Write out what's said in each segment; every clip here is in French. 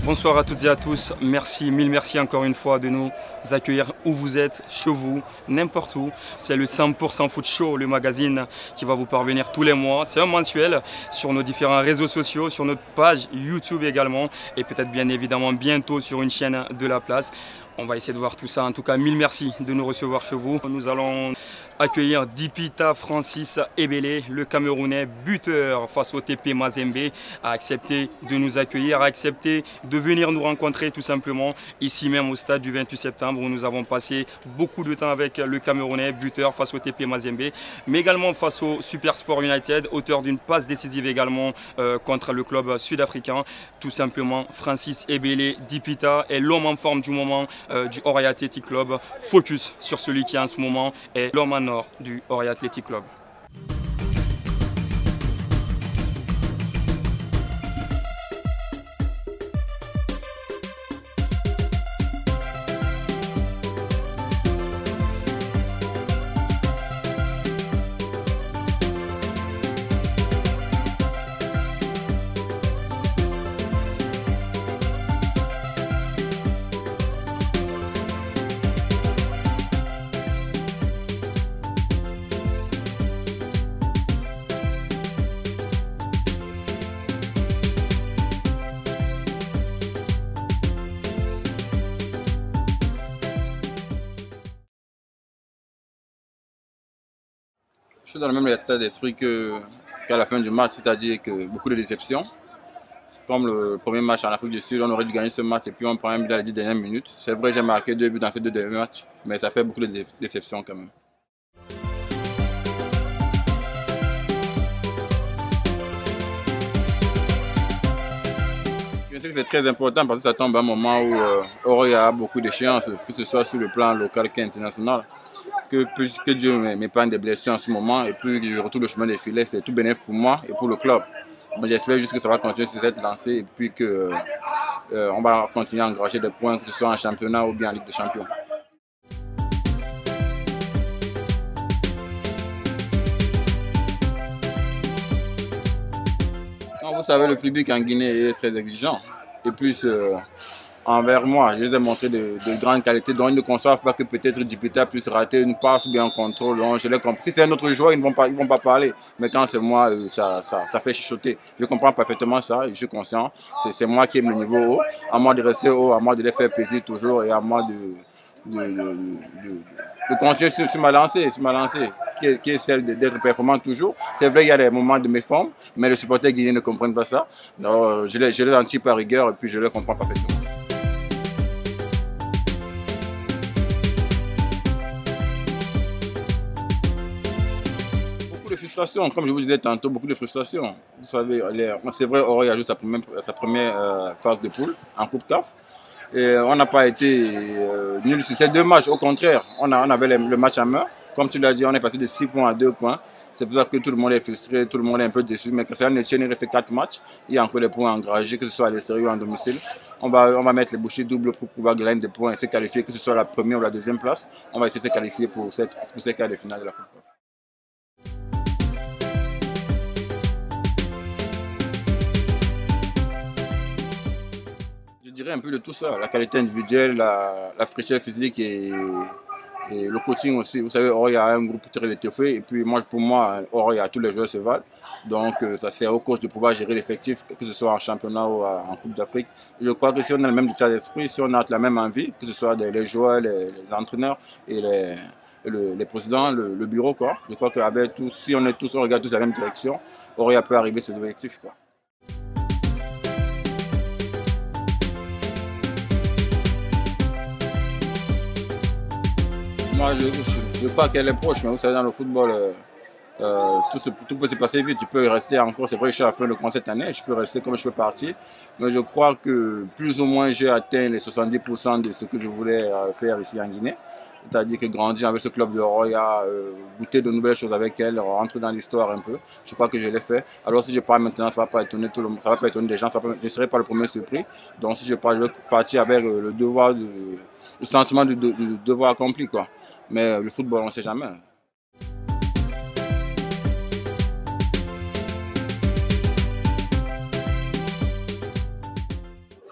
Bonsoir à toutes et à tous, merci, mille merci encore une fois de nous accueillir où vous êtes, chez vous, n'importe où. C'est le 100% Foot Show, le magazine qui va vous parvenir tous les mois. C'est un mensuel sur nos différents réseaux sociaux, sur notre page YouTube également et peut-être bien évidemment bientôt sur une chaîne de la place. On va essayer de voir tout ça. En tout cas, mille merci de nous recevoir chez vous. Nous allons accueillir Dipita Francis Ebele, le Camerounais buteur face au TP Mazembe, a accepté de nous accueillir, a accepté de venir nous rencontrer tout simplement ici même au stade du 28 septembre où nous avons passé beaucoup de temps avec le Camerounais buteur face au TP Mazembe, mais également face au Super Sport United, auteur d'une passe décisive également contre le club sud-africain. Tout simplement, Francis Ebele Dipita est l'homme en forme du moment du Oria Athletic Club. Focus sur celui qui en ce moment est l'homme en or du Oria Athletic Club. Je suis dans le même état d'esprit qu'à la fin du match, c'est-à-dire que beaucoup de déceptions. Comme le premier match en Afrique du Sud, on aurait dû gagner ce match et puis on prend un but dans les 10 dernières minutes. C'est vrai, j'ai marqué 2 buts dans ces 2 derniers matchs, mais ça fait beaucoup de déceptions quand même. Je sais que c'est très important parce que ça tombe à un moment où Oria a beaucoup d'échéances, que ce soit sur le plan local qu'international. Que Dieu m'épargne des blessures en ce moment et puis que je retrouve le chemin des filets, c'est tout bénéfique pour moi et pour le club. J'espère juste que ça va continuer sur cette lancée et puis qu'on va continuer à engranger des points, que ce soit en championnat ou bien en Ligue des Champions. Vous savez, le public en Guinée est très exigeant. Et puis, envers moi, je les ai montré de grandes qualités, dont ils ne conçoivent pas que peut-être Dipita puisse rater une passe ou bien un contrôle. Donc je les comprends. Si c'est un autre joueur, ils ne vont pas parler. Mais quand c'est moi, ça fait chuchoter. Je comprends parfaitement ça, je suis conscient. C'est moi qui aime le niveau haut. À moi de rester haut, à moi de les faire plaisir toujours et à moi de continuer sur ma lancée, qui est celle d'être performant toujours. C'est vrai, il y a des moments de méforme, mais les supporters guinéens ne comprennent pas ça. Donc, je les en tire par rigueur et puis je les comprends parfaitement. De frustration, comme je vous disais tantôt, beaucoup de frustration. Vous savez, c'est vrai, Oria a joué sa première phase de poule en Coupe CAF. Et on n'a pas été nul sur ces 2 matchs, au contraire, on avait le match en main. Comme tu l'as dit, on est passé de 6 points à 2 points. C'est pour ça que tout le monde est frustré, tout le monde est un peu déçu. Mais quand ça ne tient, il reste 4 matchs. Il y a encore des points engagés, que ce soit à l'extérieur ou en domicile. On va mettre les bouchées doubles pour pouvoir gagner des points et se qualifier, que ce soit la première ou la deuxième place. On va essayer de se qualifier pour ces quarts de finale de la Coupe CAF. Je dirais un peu de tout ça, la qualité individuelle, la fraîcheur physique et le coaching aussi. Vous savez, Oria a un groupe très étoffé et puis pour moi, Oria, tous les joueurs se valent. Donc ça sert au coach de pouvoir gérer l'effectif, que ce soit en championnat ou en Coupe d'Afrique. Je crois que si on a le même état d'esprit, si on a la même envie, que ce soit les joueurs, les entraîneurs et les présidents, le bureau, quoi. Je crois qu'avec tous, si on regarde tous la même direction, Oria peut arriver à ses objectifs, quoi. Moi, je ne veux pas qu'elle est proche, mais vous savez, dans le football, tout peut se passer vite. Tu peux rester encore, c'est vrai que je suis à la fin de compte cette année, je peux rester comme je peux partir. Mais je crois que plus ou moins j'ai atteint les 70% de ce que je voulais faire ici en Guinée. C'est-à-dire que grandir avec ce club de Oria, goûter de nouvelles choses avec elle, rentrer dans l'histoire un peu. Je crois que je l'ai fait. Alors si je pars maintenant, ça ne va pas étonner tout le monde, ça va pas étonner des gens, je ne serai pas le premier surpris. Donc si je pars, je vais partir avec le sentiment de devoir accompli, quoi. Mais le football, on ne sait jamais.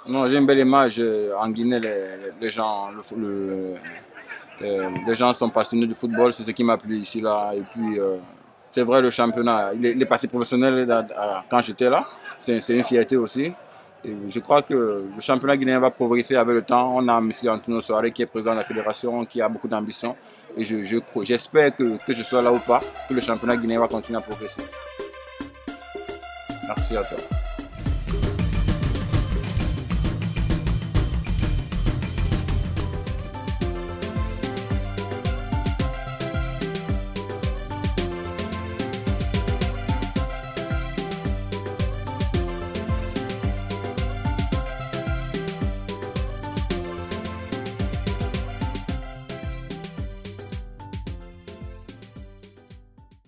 Non, Non, j'ai une belle image. En Guinée, les gens, les gens sont passionnés du football, c'est ce qui m'a plu ici, là. Et puis, c'est vrai, le championnat, il est passé professionnel quand j'étais là. C'est une fierté aussi. Et je crois que le championnat guinéen va progresser avec le temps. On a M. Antonio Soare qui est président de la fédération, qui a beaucoup d'ambition. Et j'espère que je sois là ou pas, que le championnat guinéen va continuer à progresser. Merci à toi.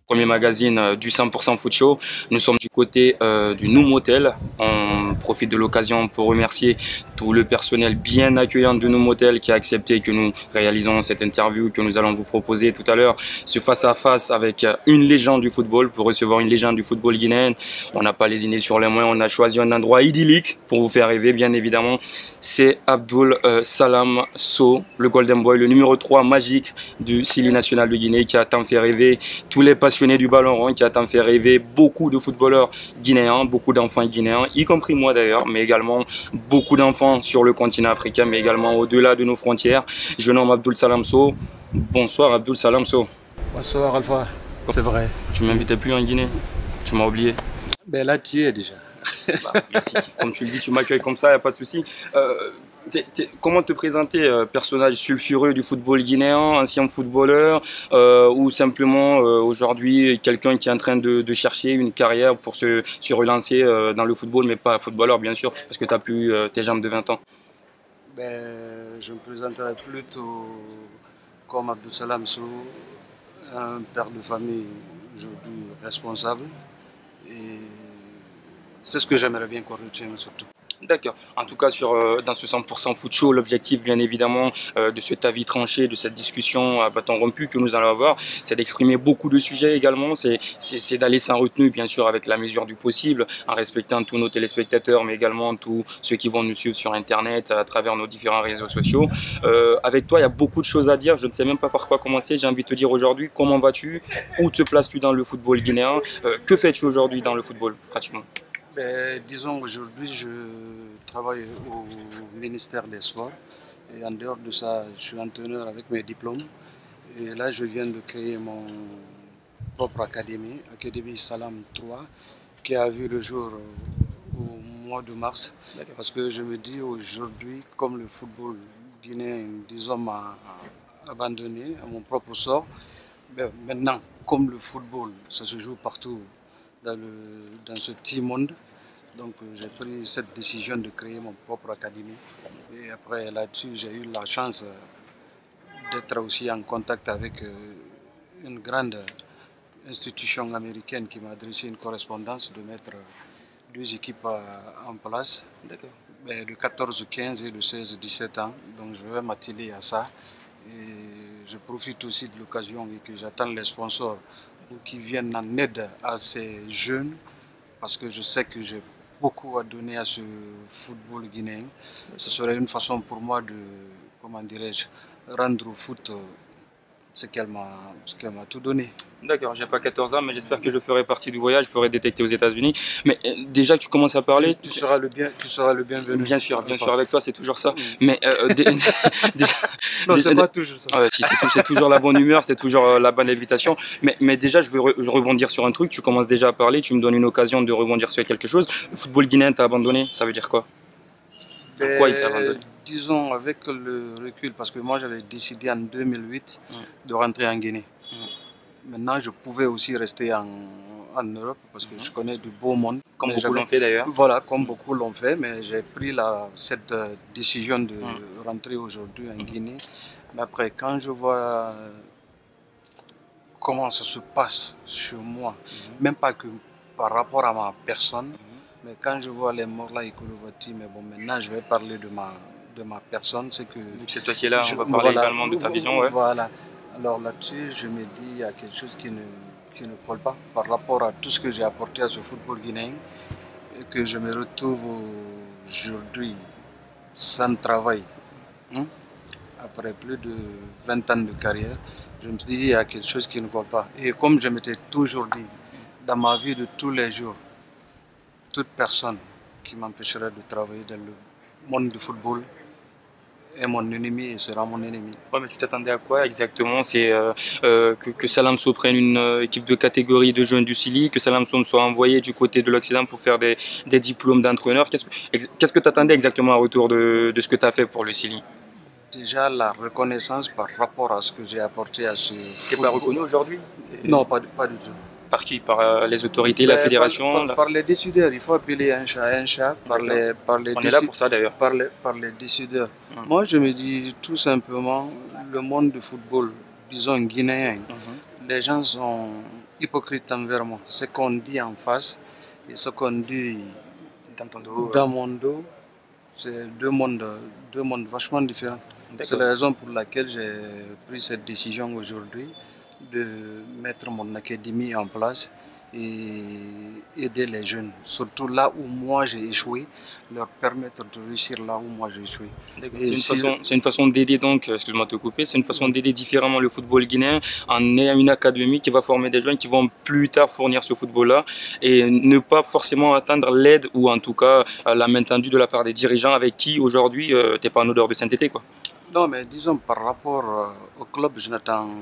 Premier magazine du 100% Foot Show. Nous sommes du côté du Nou Motel. On profite de l'occasion pour remercier tout le personnel bien accueillant de Nou Motel qui a accepté que nous réalisons cette interview que nous allons vous proposer tout à l'heure. Ce face-à-face avec une légende du football, pour recevoir une légende du football guinéen. On n'a pas lésiné sur les moyens, on a choisi un endroit idyllique pour vous faire rêver, bien évidemment. C'est Abdoul Salam Sow, le Golden Boy, le numéro 3 magique du Sili National de Guinée, qui a tant fait rêver tous les passionnés du ballon rond, qui a tant fait rêver beaucoup de footballeurs guinéens, beaucoup d'enfants guinéens, y compris moi d'ailleurs, mais également beaucoup d'enfants sur le continent africain, mais également au-delà de nos frontières. Je nomme Abdoul Salam Sow. Bonsoir Abdoul Salam Sow. Bonsoir Alpha. C'est vrai. Tu m'invitais plus en Guinée, tu m'as oublié. Ben là tu y es déjà. Bah, merci. Comme tu le dis, tu m'accueilles comme ça, il n'y a pas de souci. Comment te présenter, personnage sulfureux du football guinéen, ancien footballeur, ou simplement aujourd'hui quelqu'un qui est en train de chercher une carrière pour se relancer dans le football, mais pas footballeur bien sûr, parce que tu n'as plus tes jambes de 20 ans. Ben, je me présenterai plutôt comme Abdoul Salam Sow, un père de famille aujourd'hui responsable. Et c'est ce que j'aimerais bien qu'on retienne surtout. D'accord. En tout cas, dans ce 100% Foot Show, l'objectif, bien évidemment, de cet avis tranché, de cette discussion à bâton rompu que nous allons avoir, c'est d'exprimer beaucoup de sujets également. C'est d'aller sans retenue, bien sûr, avec la mesure du possible, en respectant tous nos téléspectateurs, mais également tous ceux qui vont nous suivre sur Internet, à travers nos différents réseaux sociaux. Avec toi, il y a beaucoup de choses à dire. Je ne sais même pas par quoi commencer. J'ai envie de te dire aujourd'hui, comment vas-tu? Où te places-tu dans le football guinéen? Que fais-tu aujourd'hui dans le football, pratiquement? Ben, disons aujourd'hui je travaille au ministère des Sports et en dehors de ça je suis entraîneur avec mes diplômes et là je viens de créer mon propre académie, Académie Salam 3 qui a vu le jour au mois de mars parce que je me dis aujourd'hui comme le football guinéen disons m'a abandonné à mon propre sort, ben, maintenant comme le football ça se joue partout dans ce petit monde. Donc j'ai pris cette décision de créer mon propre académie. Et après là-dessus, j'ai eu la chance d'être aussi en contact avec une grande institution américaine qui m'a adressé une correspondance de mettre 2 équipes en place. Le 14-15 et le 16-17 ans. Donc je vais m'atteler à ça. Et je profite aussi de l'occasion et que j'attends les sponsors qui viennent en aide à ces jeunes parce que je sais que j'ai beaucoup à donner à ce football guinéen. Ce serait une façon pour moi de, comment dirais-je, rendre au foot ce qu'elle m'a tout donné. D'accord, j'ai pas 14 ans, mais j'espère que je ferai partie du voyage, je pourrai détecter aux États-Unis. Mais déjà que tu commences à parler, tu seras le bienvenu. Bien sûr, avec toi, c'est toujours ça. Mais déjà, non, c'est pas toujours ça. Si, c'est toujours la bonne humeur, c'est toujours la bonne invitation. Mais déjà, je veux rebondir sur un truc. Tu commences déjà à parler, tu me donnes une occasion de rebondir sur quelque chose. Le football guinéen t'a abandonné, ça veut dire quoi? Pourquoi il t'a abandonné? Disons avec le recul, parce que moi j'avais décidé en 2008 de rentrer en Guinée. Maintenant, je pouvais aussi rester en Europe parce que je connais du beau monde. Comme beaucoup l'ont fait d'ailleurs. Voilà, comme beaucoup l'ont fait, mais j'ai pris cette décision de rentrer aujourd'hui en Guinée. Mais après, quand je vois comment ça se passe sur moi, même pas que par rapport à ma personne, mais quand je vois les Morla et Koulouati, mais bon, maintenant je vais parler de ma personne, c'est que... Vu que c'est toi qui es là, on va parler également de ta vision. Ouais. Voilà. Alors là-dessus, je me dis il y a quelque chose qui ne colle pas par rapport à tout ce que j'ai apporté à ce football guinéen et que je me retrouve aujourd'hui sans travail, hein, après plus de 20 ans de carrière, je me suis dit, il y a quelque chose qui ne va pas. Et comme je m'étais toujours dit, dans ma vie de tous les jours, toute personne qui m'empêchera de travailler dans le monde du football est mon ennemi et sera mon ennemi. Ouais, mais tu t'attendais à quoi exactement? C'est que Salamso prenne une équipe de catégorie de jeunes du Sili, que Salamso soit envoyé du côté de l'Occident pour faire des diplômes d'entraîneur. Qu'est-ce que tu attendais exactement en retour de ce que tu as fait pour le Sili? Déjà, la reconnaissance par rapport à ce que j'ai apporté à ce Tu n'es football. pas reconnu aujourd'hui? Non, pas du tout. Par qui? Par les autorités, la fédération? Par les décideurs, il faut appeler un chat, par les On est là pour ça d'ailleurs. par les décideurs. Moi, je me dis tout simplement, le monde du football, disons guinéen, les gens sont hypocrites envers moi. Ce qu'on dit en face et ce qu'on dit dans mon dos, c'est deux mondes vachement différents. C'est la raison pour laquelle j'ai pris cette décision aujourd'hui de mettre mon académie en place et aider les jeunes, surtout là où moi j'ai échoué, leur permettre de réussir là où moi j'ai échoué. C'est une façon d'aider donc, excuse-moi de te couper, c'est une façon d'aider différemment le football guinéen en ayant une académie qui va former des jeunes qui vont plus tard fournir ce football-là et ne pas forcément attendre l'aide ou en tout cas la main tendue de la part des dirigeants avec qui aujourd'hui tu n'es pas en odeur de sainteté, quoi. Non, mais disons par rapport au club, je n'attends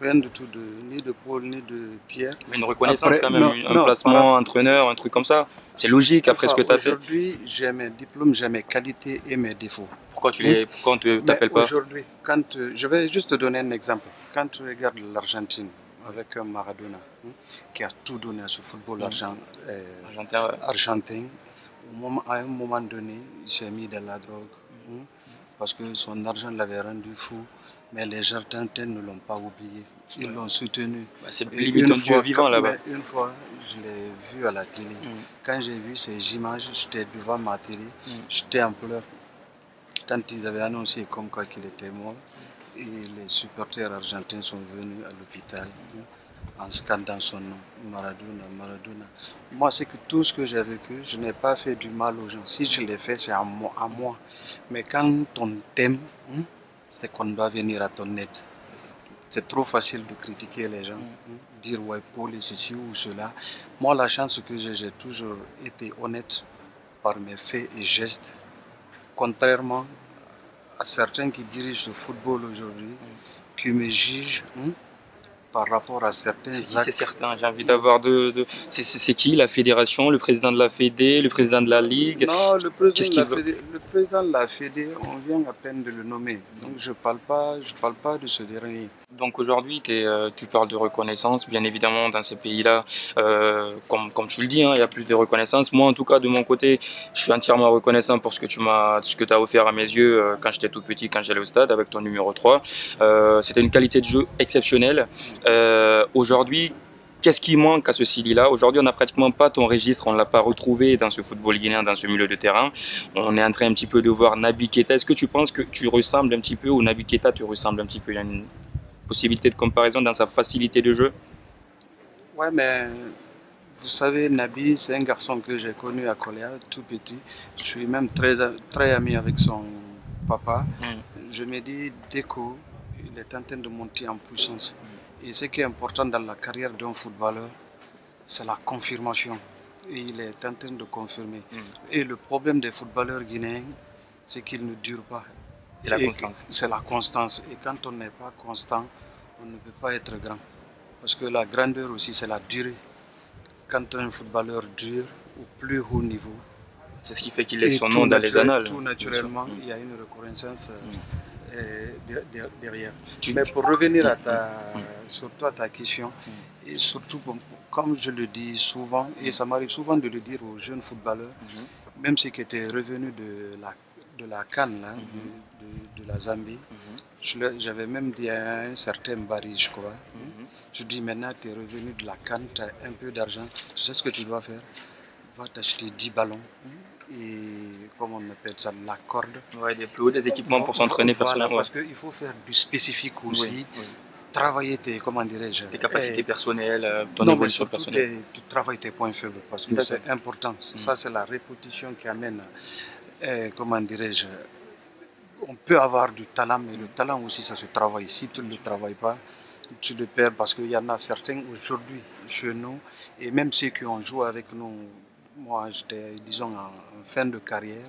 rien du tout, ni de Paul, ni de Pierre. Mais une reconnaissance après, quand même, un placement, entraîneur, un truc comme ça. C'est logique après ce que tu as fait. Aujourd'hui, j'ai mes diplômes, j'ai mes qualités et mes défauts. Pourquoi on ne t'appelle pas? Aujourd'hui, je vais juste te donner un exemple. Quand tu regardes l'Argentine avec un Maradona qui a tout donné à ce football argentin, à un moment donné, il s'est mis dans la drogue parce que son argent l'avait rendu fou. Mais les Argentins ne l'ont pas oublié, ils l'ont soutenu. C'est limite un dieu vivant là-bas. Une fois, je l'ai vu à la télé. Quand j'ai vu ces images, j'étais devant ma télé, j'étais en pleurs. Quand ils avaient annoncé comme quoi qu'il était mort, et les supporters argentins sont venus à l'hôpital en scandant son nom, Maradona, Maradona. Moi, c'est que tout ce que j'ai vécu, je n'ai pas fait du mal aux gens. Si je l'ai fait, c'est à moi. Mais quand on t'aime, c'est qu'on doit venir à ton aide. C'est trop facile de critiquer les gens, dire ouais, Paul et ceci ou cela. Moi, la chance que j'ai toujours été honnête par mes faits et gestes, contrairement à certains qui dirigent le football aujourd'hui, qui me jugent par rapport à certains actes. C'est certain, j'ai envie d'avoir c'est qui la fédération, le président de la Fédé, le président de la Ligue? Non, le président de la Fédé, on vient à peine de le nommer. Donc je parle pas de ce dernier. Donc aujourd'hui, tu parles de reconnaissance, bien évidemment, dans ces pays-là, comme tu le dis, il y a plus de reconnaissance. Moi, en tout cas, de mon côté, je suis entièrement reconnaissant pour ce que tu as offert à mes yeux quand j'étais tout petit, quand j'allais au stade avec ton numéro 3. C'était une qualité de jeu exceptionnelle. Aujourd'hui, qu'est-ce qui manque à ce Sili-là? Aujourd'hui, on n'a pratiquement pas ton registre, on ne l'a pas retrouvé dans ce football guinéen, dans ce milieu de terrain. On est en train un petit peu de voir Naby Keita. Est-ce que tu penses que tu ressembles un petit peu, ou Naby Keita te ressemble un petit peu? Il y a une possibilité de comparaison dans sa facilité de jeu? Ouais, mais vous savez, Naby, c'est un garçon que j'ai connu à Kolia, tout petit. Je suis même très ami avec son papa. Je me dis, Deco, il est en train de monter en puissance. Et ce qui est important dans la carrière d'un footballeur, c'est la confirmation. Et il est en train de confirmer. Et le problème des footballeurs guinéens, c'est qu'ils ne durent pas. C'est la constance. C'est la constance. Et quand on n'est pas constant, on ne peut pas être grand. Parce que la grandeur aussi, c'est la durée. Quand un footballeur dure au plus haut niveau, c'est ce qui fait qu'il laisse son nom dans les annales. Tout naturellement, il y a une reconnaissance derrière. Mais pour revenir surtout à ta question, et surtout comme je le dis souvent, et ça m'arrive souvent de le dire aux jeunes footballeurs, même ceux qui étaient revenus de la CAN, de la Zambie, j'avais même dit à un certain Barry, je crois, je dis maintenant tu es revenu de la CAN, tu as un peu d'argent, tu sais ce que tu dois faire, va t'acheter 10 ballons. Et comment on appelle ça, la corde. Ouais, des équipements pour s'entraîner personnellement. Parce qu'il faut faire du spécifique aussi, travailler tes capacités personnelles, ton évolution personnelle. Tu travailles tes points faibles parce que c'est important. Ça, c'est la répétition qui amène comment dirais-je, on peut avoir du talent, mais le talent aussi, ça se travaille. Si tu ne le travailles pas, tu le perds parce qu'il y en a certains aujourd'hui chez nous, et même ceux qui ont joué avec nous, moi j'étais, disons, en fin de carrière,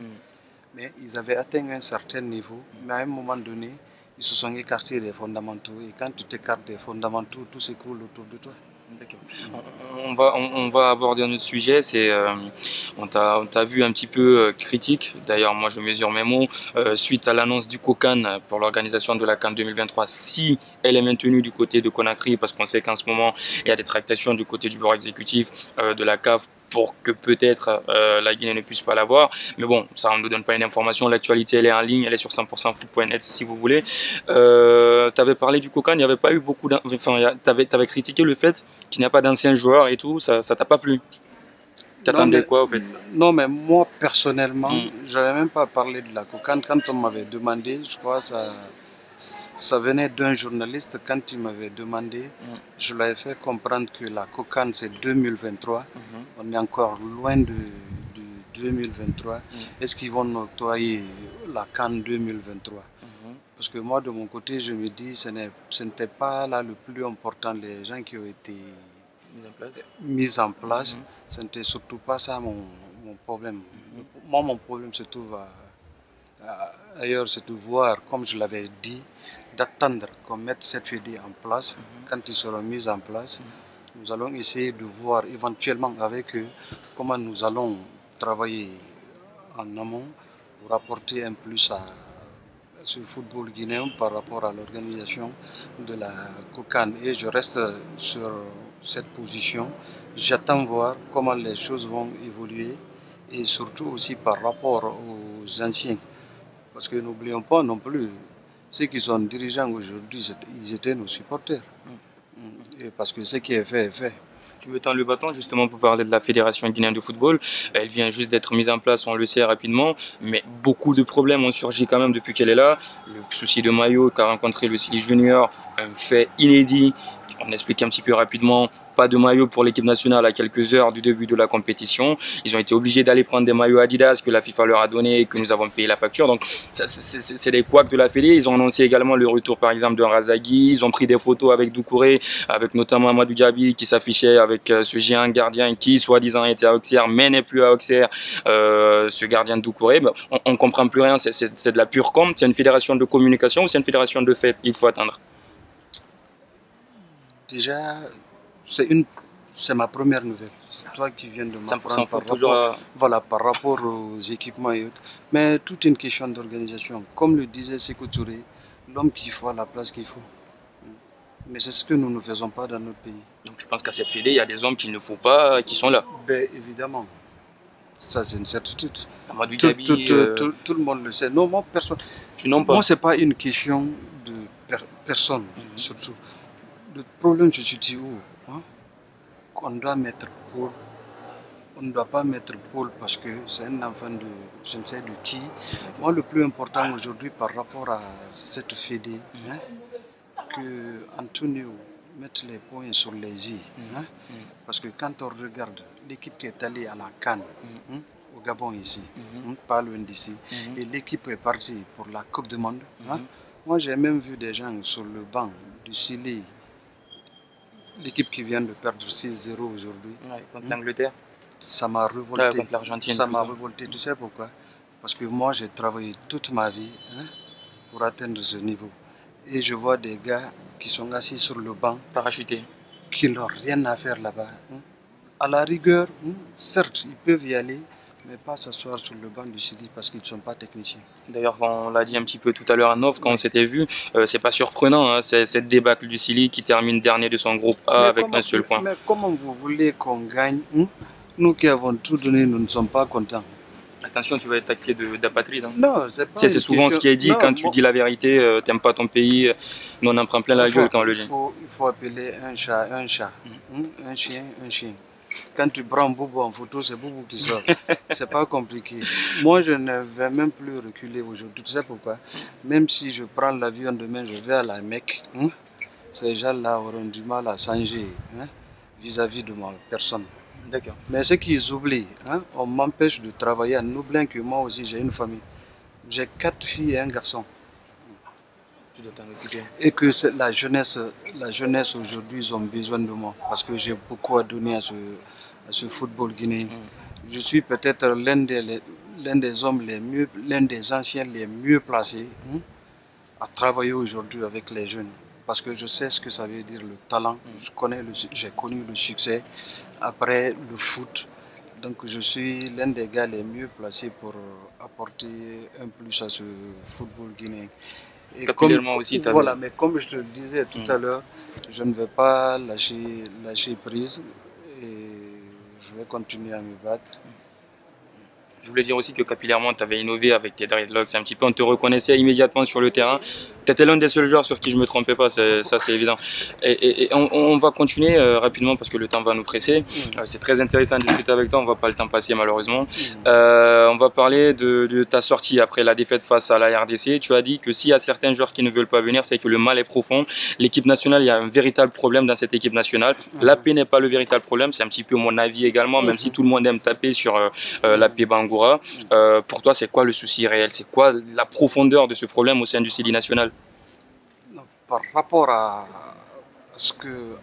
mais ils avaient atteint un certain niveau, mais à un moment donné, ils se sont écartés des fondamentaux, et quand tu t'écartes des fondamentaux, tout s'écroule autour de toi. On va aborder un autre sujet, c'est on t'a vu un petit peu critique, d'ailleurs moi je mesure mes mots, suite à l'annonce du COCAN pour l'organisation de la CAN 2023, si elle est maintenue du côté de Conakry, parce qu'on sait qu'en ce moment il y a des tractations du côté du bureau exécutif de la CAF pour que peut-être la Guinée ne puisse pas l'avoir. Mais bon, ça ne nous donne pas une information. L'actualité, elle est en ligne, elle est sur 100%foot.net si vous voulez. Tu avais parlé du COCAN, il n'y avait pas eu beaucoup... Enfin, tu avais critiqué le fait qu'il n'y a pas d'anciens joueurs et tout. Ça t'a pas plu? T'attendais quoi, au fait? Non, mais moi, personnellement, je n'avais même pas parlé de la COCAN. Quand on m'avait demandé, je crois ça venait d'un journaliste. Quand il m'avait demandé, je lui avais fait comprendre que la COCAN, c'est 2023. On est encore loin de 2023. Est-ce qu'ils vont octroyer la CAN 2023? Parce que moi, de mon côté, je me dis, ce n'était pas là le plus important. Les gens qui ont été mis en place, ce n'était surtout pas ça mon problème. Moi, mon problème se trouve ailleurs, c'est de voir, comme je l'avais dit, d'attendre qu'on mette cette fédé en place. Quand ils seront mis en place, nous allons essayer de voir éventuellement avec eux comment nous allons travailler en amont pour apporter un plus à ce football guinéen par rapport à l'organisation de la COCAN. Et je reste sur cette position. J'attends voir comment les choses vont évoluer et surtout aussi par rapport aux anciens. Parce que n'oublions pas non plus, ceux qui sont dirigeants aujourd'hui, ils étaient nos supporters. Et parce que ce qui est fait est fait. Tu me tends le bâton justement pour parler de la Fédération guinéenne de football. Elle vient juste d'être mise en place, on le sait rapidement, mais beaucoup de problèmes ont surgi quand même depuis qu'elle est là. Le souci de maillot qu'a rencontré le Sili Junior, un fait inédit. On explique un petit peu rapidement. Pas de maillot pour l'équipe nationale à quelques heures du début de la compétition. Ils ont été obligés d'aller prendre des maillots Adidas que la FIFA leur a donné et que nous avons payé la facture. Donc c'est des couacs de la Fédé. Ils ont annoncé également le retour par exemple de Razagui. Ils ont pris des photos avec Doucouré, avec notamment Amadou Diaby qui s'affichait avec ce géant gardien qui soi-disant était à Auxerre mais n'est plus à Auxerre, ce gardien de Doucouré. On ne comprend plus rien, c'est de la pure com. C'est une fédération de communication ou c'est une fédération de fait? Il faut attendre. Déjà, c'est ma première nouvelle. C'est toi qui viens de m'apprendre par rapport aux équipements et autres. Mais toute une question d'organisation. Comme le disait Sékou Touré, l'homme qu'il faut à la place qu'il faut. Mais c'est ce que nous ne faisons pas dans notre pays. Donc je pense qu'à cette fédé, il y a des hommes qu'il ne faut pas, qui sont là. Ben, évidemment. Ça, c'est une certitude. Tout le monde le sait. Non, moi, personne. Moi, ce n'est pas une question de personne, surtout. Le problème se situe où? On doit mettre Paul. On ne doit pas mettre Paul parce que c'est un enfant de je ne sais de qui. Moi, le plus important aujourd'hui par rapport à cette fédé, que Antonio mette les points sur les i. Parce que quand on regarde l'équipe qui est allée à la CAN, au Gabon ici, pas loin d'ici, et l'équipe est partie pour la Coupe du Monde. Moi, j'ai même vu des gens sur le banc du Chili. L'équipe qui vient de perdre 6-0 aujourd'hui. Contre l'Angleterre. Ça m'a révolté. Contre l'Argentine. Ça m'a révolté. Tu sais pourquoi? Parce que moi, j'ai travaillé toute ma vie pour atteindre ce niveau. Et je vois des gars qui sont assis sur le banc. Parachutés. Qui n'ont rien à faire là-bas. À la rigueur, certes, ils peuvent y aller, mais pas s'asseoir sur le banc du Chili parce qu'ils ne sont pas techniciens. D'ailleurs, on l'a dit un petit peu tout à l'heure en off, quand on s'était vu, c'est pas surprenant, c'est cette débâcle du Chili qui termine dernier de son groupe A avec un seul point. Mais comment vous voulez qu'on gagne? Nous qui avons tout donné, nous ne sommes pas contents. Attention, tu vas être taxé d'apatride. Non, c'est pas. C'est souvent ce qui est dit, quand tu dis la vérité, tu n'aimes pas ton pays, nous on en prend plein la gueule quand on le dit. Il faut appeler un chat, un chien, un chien. Quand tu prends Boubou en photo, c'est Boubou qui sort. C'est pas compliqué. Moi, je ne vais même plus reculer aujourd'hui. Tu sais pourquoi? Même si je prends l'avion demain, je vais à la Mecque. Ces gens-là auront du mal à changer vis-à-vis de ma personne. D'accord. Mais ce qu'ils oublient, hein, on m'empêche de travailler en oubliant que moi aussi j'ai une famille. J'ai 4 filles et un garçon. Tu dois t'en occuper. Et que la jeunesse aujourd'hui, ils ont besoin de moi. Parce que j'ai beaucoup à donner à ce football guinéen. Je suis peut-être l'un des hommes les mieux, l'un des anciens les mieux placés, hein, à travailler aujourd'hui avec les jeunes. Parce que je sais ce que ça veut dire le talent. J'ai connu le succès après le foot. Donc je suis l'un des gars les mieux placés pour apporter un plus à ce football guinéen. Et Capillairement aussi, voilà, mais comme je te le disais tout à l'heure, je ne vais pas lâcher prise et je vais continuer à me battre. Je voulais dire aussi que capillairement, tu avais innové avec tes dreadlocks. Un petit peu, on te reconnaissait immédiatement sur le terrain. Tu étais l'un des seuls joueurs sur qui je ne me trompais pas, ça c'est évident. Et on va continuer rapidement parce que le temps va nous presser. C'est très intéressant de discuter avec toi, on ne va pas le temps passer malheureusement. On va parler de ta sortie après la défaite face à la RDC. Tu as dit que s'il y a certains joueurs qui ne veulent pas venir, c'est que le mal est profond. L'équipe nationale, il y a un véritable problème dans cette équipe nationale. La paix n'est pas le véritable problème, c'est un petit peu mon avis également, même si tout le monde aime taper sur la paix Bangoura. Pour toi, c'est quoi le souci réel? C'est quoi la profondeur de ce problème au sein du Sili national? Par rapport à ce que,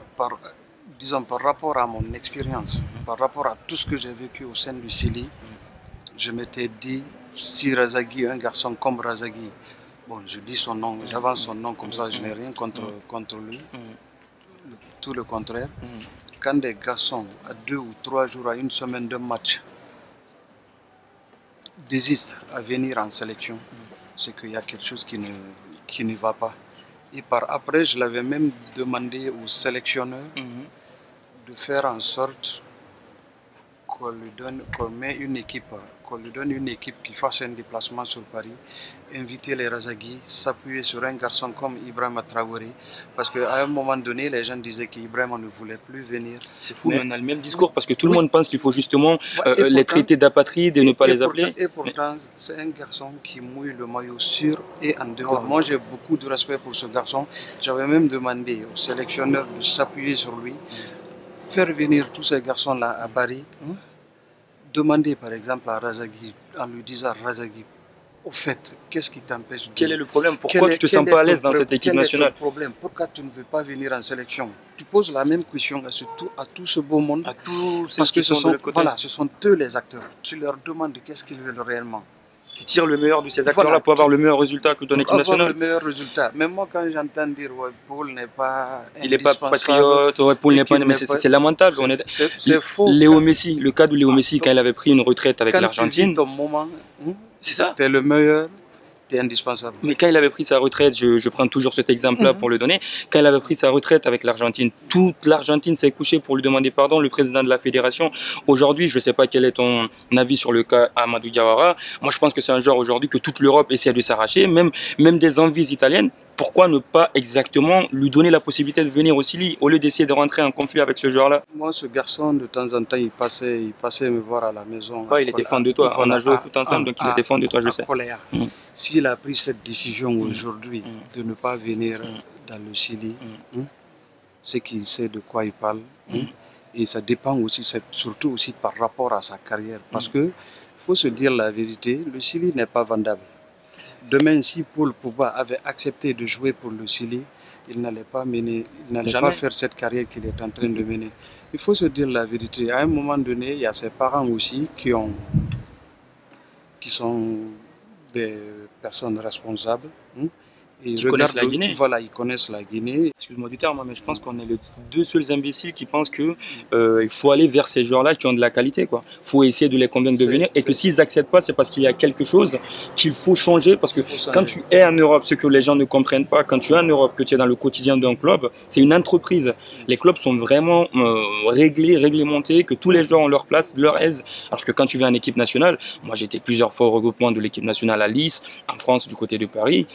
disons par rapport à mon expérience, par rapport à tout ce que j'ai vécu au sein du Sili, je m'étais dit, si Razagui, un garçon comme Razagui, bon, je dis son nom, j'avance son nom comme ça, je n'ai rien contre lui, tout le contraire. Quand des garçons, à 2 ou 3 jours, à une semaine de match, désistent à venir en sélection, c'est qu'il y a quelque chose qui ne va pas. Et par après, je l'avais même demandé au sélectionneur de faire en sorte qu'on lui donne une équipe qui fasse un déplacement sur Paris, inviter les Razagui, s'appuyer sur un garçon comme Ibrahima Traoré, parce qu'à un moment donné, les gens disaient qu'Ibrahima ne voulait plus venir. C'est fou, mais on a le même discours, parce que tout le monde pense qu'il faut justement les traiter d'apatrides et ne pas les appeler. Et pourtant, c'est un garçon qui mouille le maillot sur et en dehors. Moi, j'ai beaucoup de respect pour ce garçon. J'avais même demandé au sélectionneur de s'appuyer sur lui, faire venir tous ces garçons-là à Paris, demander par exemple à Razagui, en lui disant Razagui, au fait, qu'est-ce qui t'empêche de... Quel est le problème? Pourquoi tu ne te sens pas à l'aise dans cette équipe nationale? Quel est ton problème? Pourquoi tu ne veux pas venir en sélection? Tu poses la même question à tout ce beau monde. À tous parce que ce sont eux les acteurs. Tu leur demandes qu'est-ce qu'ils veulent réellement. Tu tires le meilleur de ces acteurs-là pour avoir le meilleur résultat que ton équipe nationale. Le meilleur résultat. Mais moi, quand j'entends dire Paul n'est pas il n'est pas patriote, Paul n'est pas... Mais c'est lamentable. C'est faux. Léo Messi, le cas de Léo Messi, quand il avait pris une retraite avec l'Argentine. C'est ça. Tu es le meilleur. Indispensable. Mais quand il avait pris sa retraite, je prends toujours cet exemple-là pour le donner, quand il avait pris sa retraite avec l'Argentine, toute l'Argentine s'est couchée pour lui demander pardon, le président de la fédération. Aujourd'hui, je ne sais pas quel est ton avis sur le cas Amadou Diawara. Moi, je pense que c'est un joueur aujourd'hui que toute l'Europe essaie de s'arracher, même des envies italiennes. Pourquoi ne pas exactement lui donner la possibilité de venir au Sili au lieu d'essayer de rentrer en conflit avec ce joueur-là? Moi, ce garçon, de temps en temps, il passait me voir à la maison. Il était fan de toi. On a joué au foot ensemble, donc il était fan de toi, je sais. S'il a pris cette décision aujourd'hui de ne pas venir dans le Sili, c'est qu'il sait de quoi il parle. Et ça dépend aussi, surtout aussi par rapport à sa carrière. Parce que, il faut se dire la vérité, le Sili n'est pas vendable. Demain, si Paul Pogba avait accepté de jouer pour le Sili, il n'allait pas faire cette carrière qu'il est en train de mener. Il faut se dire la vérité. À un moment donné, il y a ses parents aussi qui sont des personnes responsables. Et ils connaissent la Guinée. Voilà, ils connaissent la Guinée. Excuse-moi du terme, mais je pense qu'on est les deux seuls imbéciles qui pensent qu'il faut aller vers ces joueurs-là qui ont de la qualité. Il faut essayer de les convaincre de venir et que s'ils n'acceptent pas, c'est parce qu'il y a quelque chose qu'il faut changer. Parce que quand tu es en Europe, ce que les gens ne comprennent pas, quand tu es en Europe, que tu es dans le quotidien d'un club, c'est une entreprise. Les clubs sont vraiment réglementés, que tous les joueurs ont leur place, leur aise. Alors que quand tu viens en équipe nationale, moi j'ai été plusieurs fois au regroupement de l'équipe nationale à Nice, en France, du côté de Paris.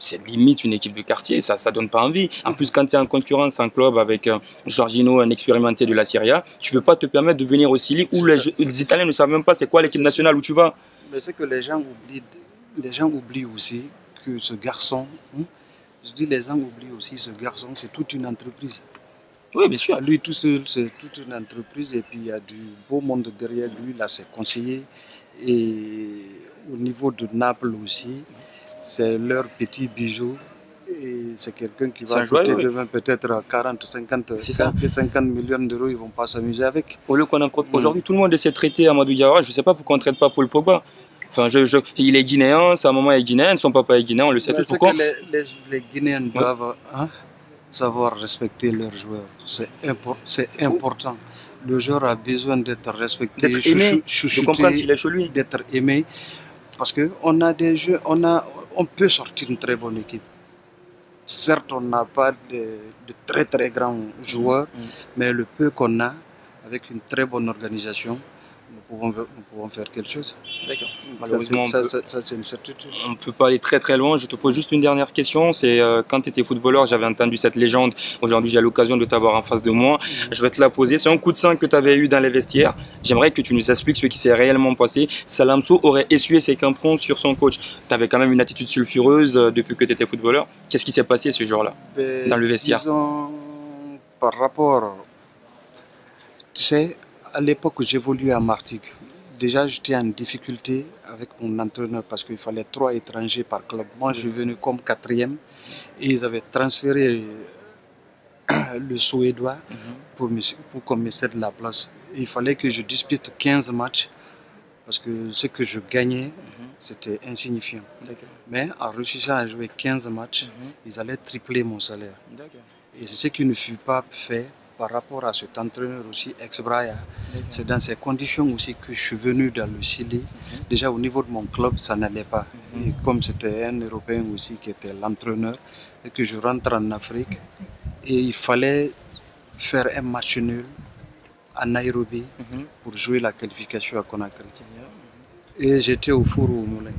C'est limite une équipe de quartier, ça ne donne pas envie. En plus, quand tu es en concurrence en club avec Jorginho, un expérimenté de la Serie A, tu ne peux pas te permettre de venir au Sili où les Italiens ne savent même pas c'est quoi l'équipe nationale où tu vas. Mais c'est que les gens oublient aussi que ce garçon, je dis les gens oublient aussi ce garçon, c'est toute une entreprise. Oui, bien sûr. Lui tout seul, c'est toute une entreprise et puis il y a du beau monde derrière lui, là, ses conseillers. Et au niveau de Naples aussi, c'est leur petit bijou. Et c'est quelqu'un qui va coûter demain peut-être 40, 50, 50 millions d'euros, ils ne vont pas s'amuser avec. Au lieu qu'on aujourd'hui, tout le monde essaie de traiter Amadou Diawara. Je ne sais pas pourquoi on ne traite pas Paul Pogba. Enfin, il est guinéen, sa maman est guinéenne, son papa est guinéen, on le sait tous. Pourquoi les Guinéens doivent savoir respecter leurs joueurs. C'est important. Le joueur a besoin d'être respecté, d'être aimé, de comprendre qu'il est chez lui, d'être aimé. Parce qu'on a des jeux, on peut sortir une très bonne équipe. Certes, on n'a pas de très très grands joueurs, mais le peu qu'on a, avec une très bonne organisation, nous pouvons faire quelque chose. D'accord. Malheureusement, ça c'est une certitude. On ne peut pas aller très très loin. Je te pose juste une dernière question. C'est quand tu étais footballeur, j'avais entendu cette légende. Aujourd'hui, j'ai l'occasion de t'avoir en face de moi. Je vais te la poser. C'est un coup de sang que tu avais eu dans les vestiaires. J'aimerais que tu nous expliques ce qui s'est réellement passé. Salamso aurait essuyé ses crampons sur son coach. Tu avais quand même une attitude sulfureuse depuis que tu étais footballeur. Qu'est-ce qui s'est passé ce jour-là dans le vestiaire? Disons, par rapport, tu sais, à l'époque où j'évoluais à Martigues, déjà j'étais en difficulté avec mon entraîneur parce qu'il fallait 3 étrangers par club. Moi je suis venu comme 4e et ils avaient transféré le Suédois pour qu'on me cède la place. Il fallait que je dispute 15 matchs parce que ce que je gagnais c'était insignifiant. Mais en réussissant à jouer 15 matchs, ils allaient tripler mon salaire. Et c'est ce qui ne fut pas fait par rapport à cet entraîneur aussi, ex-Braya. C'est dans ces conditions aussi que je suis venu dans le Chili. Déjà au niveau de mon club, ça n'allait pas. Et comme c'était un Européen aussi qui était l'entraîneur, et que je rentre en Afrique, et il fallait faire un match nul à Nairobi pour jouer la qualification à Conakry. Et j'étais au four au moulin.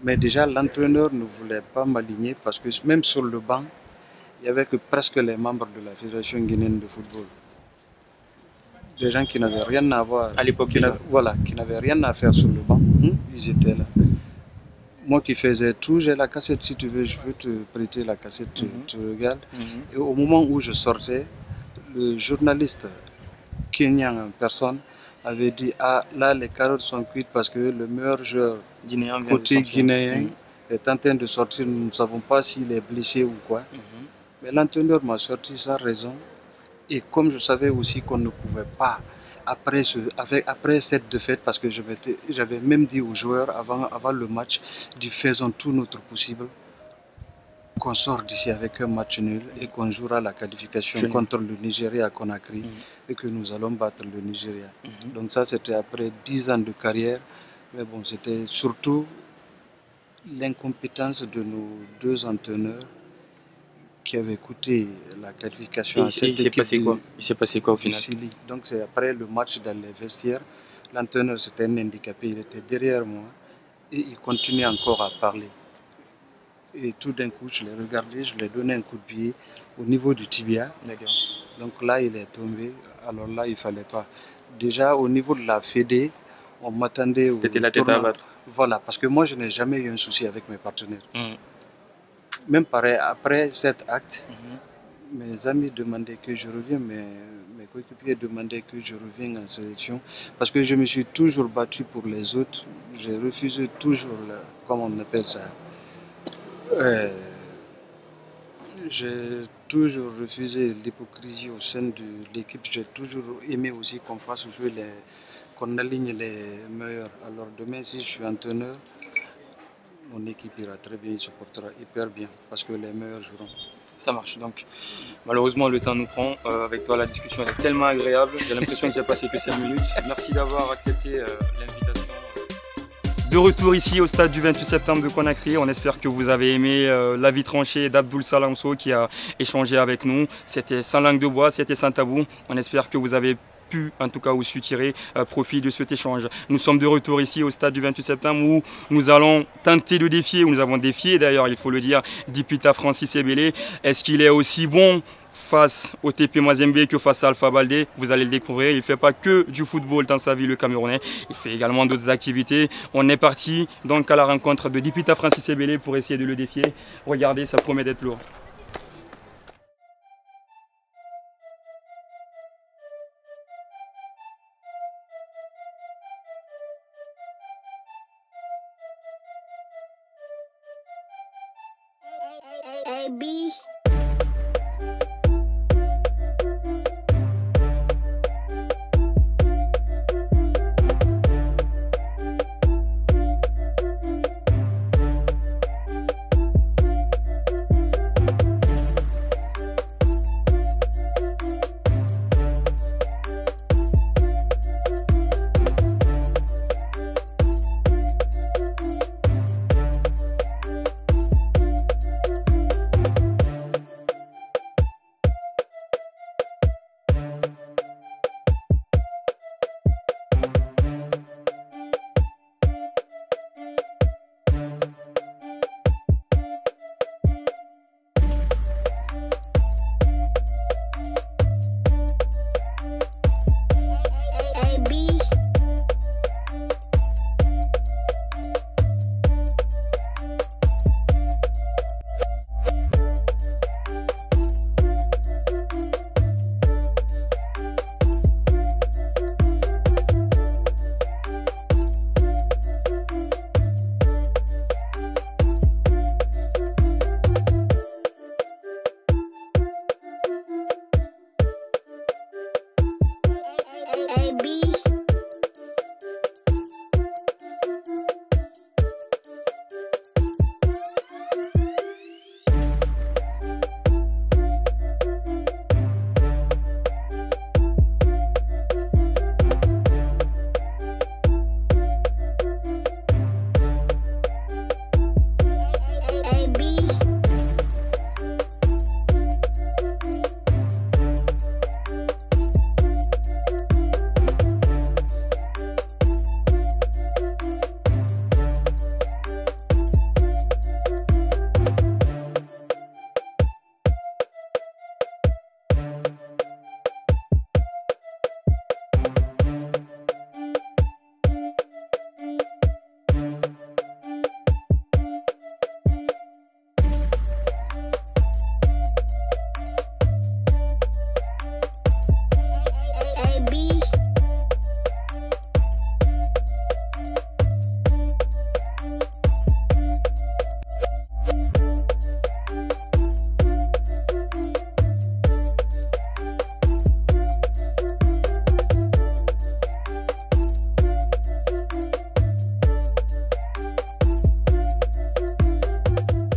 Mais déjà l'entraîneur ne voulait pas m'aligner parce que même sur le banc, il n'y avait que presque les membres de la Fédération guinéenne de football. Des gens qui n'avaient rien à voir. À l'époque, qui n'avaient rien à faire sur le banc. Ils étaient là. Moi qui faisais tout, j'ai la cassette si tu veux, je peux te prêter la cassette, tu regardes. Et au moment où je sortais, le journaliste kenyan en personne avait dit ah là les carottes sont cuites parce que le meilleur joueur côté guinéen est en train de sortir, nous ne savons pas s'il est blessé ou quoi. Mais l'entraîneur m'a sorti sa raison et comme je savais aussi qu'on ne pouvait pas, après cette défaite, parce que j'avais même dit aux joueurs avant le match, faisons tout notre possible, qu'on sort d'ici avec un match nul et qu'on jouera la qualification contre le Nigeria à Conakry et que nous allons battre le Nigeria. Donc ça c'était après 10 ans de carrière, mais bon c'était surtout l'incompétence de nos 2 entraîneurs qui avait coûté la qualification à cette équipe. Il s'est passé quoi au final? Donc c'est après le match dans les vestiaires, l'entraîneur c'était un handicapé, il était derrière moi et il continuait encore à parler. Et tout d'un coup je l'ai regardé, je lui ai donné un coup de pied au niveau du tibia. Donc là il est tombé, alors là il ne fallait pas. Déjà au niveau de la Fédé, on m'attendait au tournoi. La tête à battre. Voilà, parce que moi je n'ai jamais eu un souci avec mes partenaires. Même pareil, après cet acte, mes amis demandaient que je revienne, mes coéquipiers demandaient que je revienne en sélection. Parce que je me suis toujours battu pour les autres. J'ai refusé toujours, comment on appelle ça, j'ai toujours refusé l'hypocrisie au sein de l'équipe. J'ai toujours aimé aussi qu'on fasse jouer qu'on aligne les meilleurs. Alors demain, si je suis entraîneur, mon équipe ira très bien, il se portera hyper bien parce que les meilleurs joueront. Ça marche. Donc, malheureusement, le temps nous prend. Avec toi, la discussion est tellement agréable. J'ai l'impression que j'ai passé que 5 minutes. Merci d'avoir accepté l'invitation. De retour ici au stade du 28 septembre de Conakry. On espère que vous avez aimé l'avis tranché d'Abdoul Salamso qui a échangé avec nous. C'était sans langue de bois, c'était sans tabou. On espère que vous avez en tout cas, ou su tirer profit de cet échange. Nous sommes de retour ici au stade du 28 septembre où nous allons tenter de défier, où nous avons défié d'ailleurs, il faut le dire, Dipita Francis Ebele. Est-ce qu'il est aussi bon face au TP Mazembe que face à Alpha Baldé? Vous allez le découvrir, il ne fait pas que du football dans sa vie, le Camerounais. Il fait également d'autres activités. On est parti donc à la rencontre de Dipita Francis Ebele pour essayer de le défier. Regardez, ça promet d'être lourd. AB.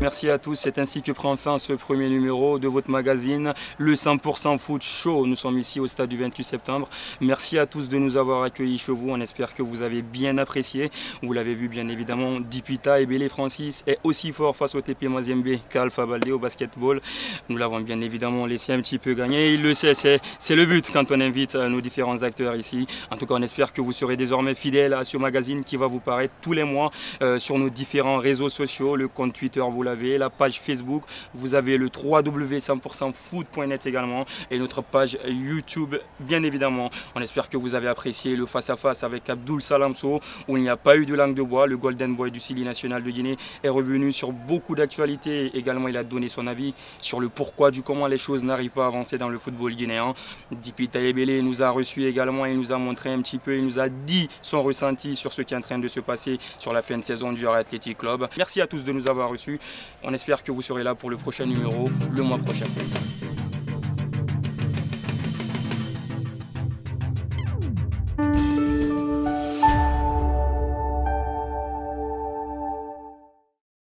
Merci à tous, c'est ainsi que prend fin ce premier numéro de votre magazine, le 100% Foot Show. Nous sommes ici au stade du 28 septembre. Merci à tous de nous avoir accueillis chez vous. On espère que vous avez bien apprécié. Vous l'avez vu bien évidemment, Dipita et Bélé Francis est aussi fort face au TP Mazembe qu'Alpha Baldé au basketball. Nous l'avons bien évidemment laissé un petit peu gagner. Il le sait, c'est le but quand on invite nos différents acteurs ici. En tout cas, on espère que vous serez désormais fidèles à ce magazine qui va vous paraître tous les mois sur nos différents réseaux sociaux. Le compte Twitter, vous l'avez, la page Facebook, vous avez le www.100%foot.net également et notre page YouTube bien évidemment. On espère que vous avez apprécié le face-à-face avec Abdoul Salamso où il n'y a pas eu de langue de bois. Le Golden Boy du Sili national de Guinée est revenu sur beaucoup d'actualités. Également, il a donné son avis sur le pourquoi du comment les choses n'arrivent pas à avancer dans le football guinéen. Dipita Ebele nous a reçus également et il nous a montré un petit peu, il nous a dit son ressenti sur ce qui est en train de se passer sur la fin de saison du Jara Athletic Club. Merci à tous de nous avoir reçus. On espère que vous serez là pour le prochain numéro le mois prochain.